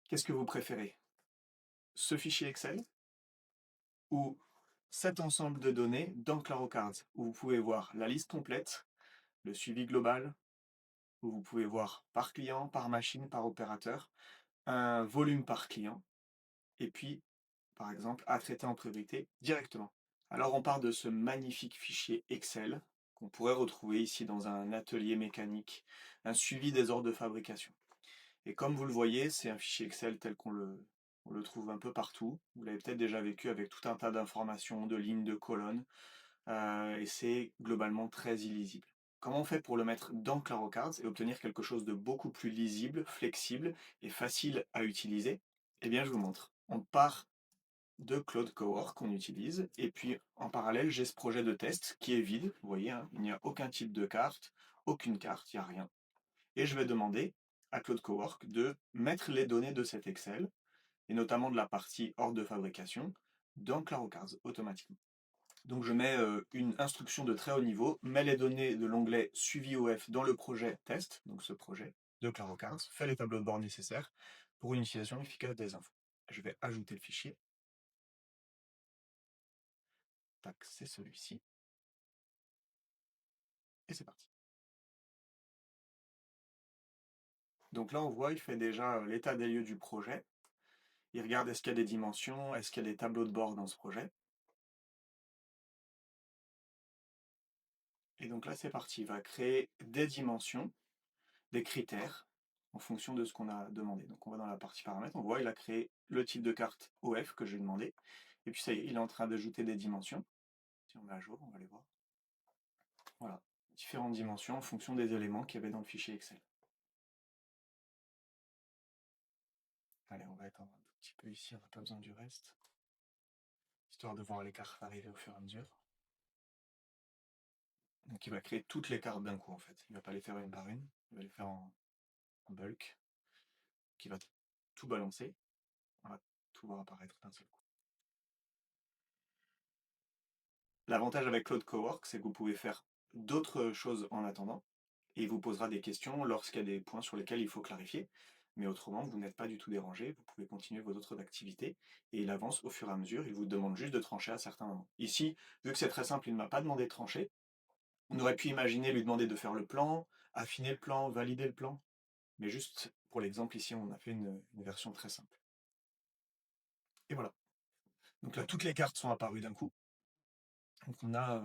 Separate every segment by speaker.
Speaker 1: Qu'est-ce que vous préférez? Ce fichier Excel ou cet ensemble de données dans ClaroCards où vous pouvez voir la liste complète, le suivi global, où vous pouvez voir par client, par machine, par opérateur, un volume par client, et puis, par exemple, à traiter en priorité directement. Alors on part de ce magnifique fichier Excel qu'on pourrait retrouver ici dans un atelier mécanique, un suivi des ordres de fabrication. Et comme vous le voyez, c'est un fichier Excel tel qu'on le trouve un peu partout. Vous l'avez peut-être déjà vécu avec tout un tas d'informations, de lignes, de colonnes, et c'est globalement très illisible. Comment on fait pour le mettre dans ClaroCards et obtenir quelque chose de beaucoup plus lisible, flexible et facile à utiliser? Eh bien, je vous montre. On part de Claude Cowork qu'on utilise, et puis en parallèle, j'ai ce projet de test qui est vide. Vous voyez, hein, il n'y a aucun type de carte, aucune carte, il n'y a rien. Et je vais demander à Claude Cowork de mettre les données de cet Excel, et notamment de la partie ordre de fabrication, dans ClaroCards automatiquement. Donc je mets une instruction de très haut niveau, mets les données de l'onglet suivi OF dans le projet test, donc ce projet de ClaroCards, fais les tableaux de bord nécessaires pour une utilisation efficace des infos. Je vais ajouter le fichier. Tac, c'est celui-ci. Et c'est parti. Donc là, on voit, il fait déjà l'état des lieux du projet. Il regarde est-ce qu'il y a des dimensions, est-ce qu'il y a des tableaux de bord dans ce projet. Et donc là, c'est parti. Il va créer des dimensions, des critères, en fonction de ce qu'on a demandé. Donc on va dans la partie paramètres, on voit il a créé le type de carte OF que j'ai demandé. Et puis ça y est, il est en train d'ajouter des dimensions. Si on met à jour, on va les voir. Voilà, différentes dimensions en fonction des éléments qu'il y avait dans le fichier Excel. Allez, on va étendre un tout petit peu ici, on n'a pas besoin du reste. Histoire de voir les cartes arriver au fur et à mesure. Donc il va créer toutes les cartes d'un coup en fait. Il ne va pas les faire une par une, il va les faire en bulk, qui va tout balancer. On va tout voir apparaître d'un seul coup. L'avantage avec Claude Cowork, c'est que vous pouvez faire d'autres choses en attendant, et il vous posera des questions lorsqu'il y a des points sur lesquels il faut clarifier. Mais autrement, vous n'êtes pas du tout dérangé, vous pouvez continuer vos autres activités, et il avance au fur et à mesure, il vous demande juste de trancher à certains moments. Ici, vu que c'est très simple, il ne m'a pas demandé de trancher. On aurait pu imaginer lui demander de faire le plan, affiner le plan, valider le plan, mais juste pour l'exemple ici, on a fait une version très simple. Et voilà. Donc là, toutes les cartes sont apparues d'un coup. Donc on a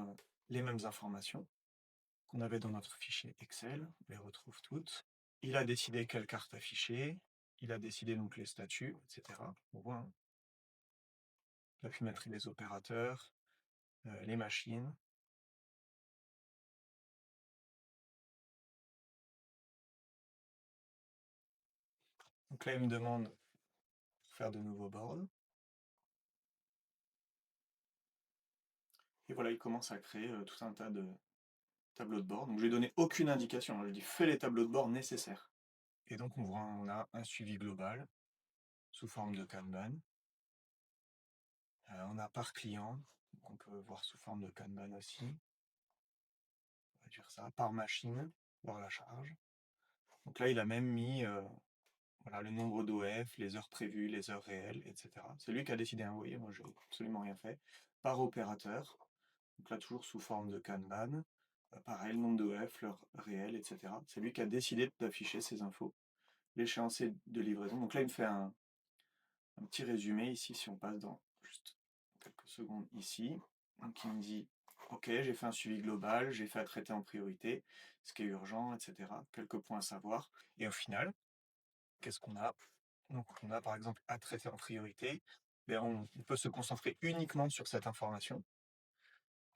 Speaker 1: les mêmes informations qu'on avait dans notre fichier Excel, on les retrouve toutes. Il a décidé quelle carte afficher, il a décidé donc les statuts, etc. On voit, hein. Il a pu mettre les opérateurs, les machines. Donc là, il me demande de faire de nouveaux boards. Et voilà, il commence à créer tout un tas de tableaux de bord. Donc je lui ai donné aucune indication, je lui ai dit fais les tableaux de bord nécessaires. Et donc on voit, on a un suivi global sous forme de Kanban. On a par client, donc on peut voir sous forme de Kanban aussi. On va dire ça, par machine, voir la charge. Donc là, il a même mis voilà, le nombre d'OF, les heures prévues, les heures réelles, etc. C'est lui qui a décidé, hein, vous voyez, moi je n'ai absolument rien fait. Par opérateur, donc là toujours sous forme de Kanban. Pareil, le nombre d'OF, l'heure réelle, etc. C'est lui qui a décidé d'afficher ces infos. L'échéancier de livraison. Donc là, il me fait un petit résumé ici, si on passe dans juste quelques secondes ici. Donc il me dit, ok, j'ai fait un suivi global, j'ai fait à traiter en priorité, ce qui est urgent, etc. Quelques points à savoir. Et au final, qu'est-ce qu'on a? Donc on a par exemple à traiter en priorité, mais on peut se concentrer uniquement sur cette information.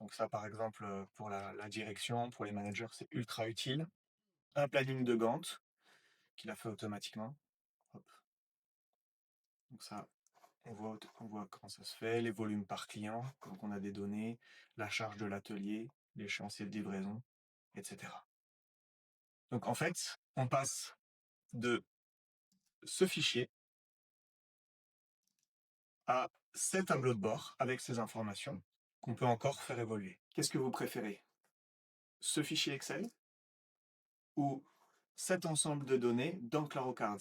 Speaker 1: Donc ça par exemple pour la direction, pour les managers, c'est ultra utile. Un planning de Gantt qu'il a fait automatiquement. Hop. Donc ça, on voit comment ça se fait, les volumes par client, donc on a des données, la charge de l'atelier, l'échéancier de livraison, etc. Donc en fait, on passe de ce fichier à ces tableaux de bord avec ces informations qu'on peut encore faire évoluer. Qu'est-ce que vous préférez? Ce fichier Excel ou cet ensemble de données dans ClaroCards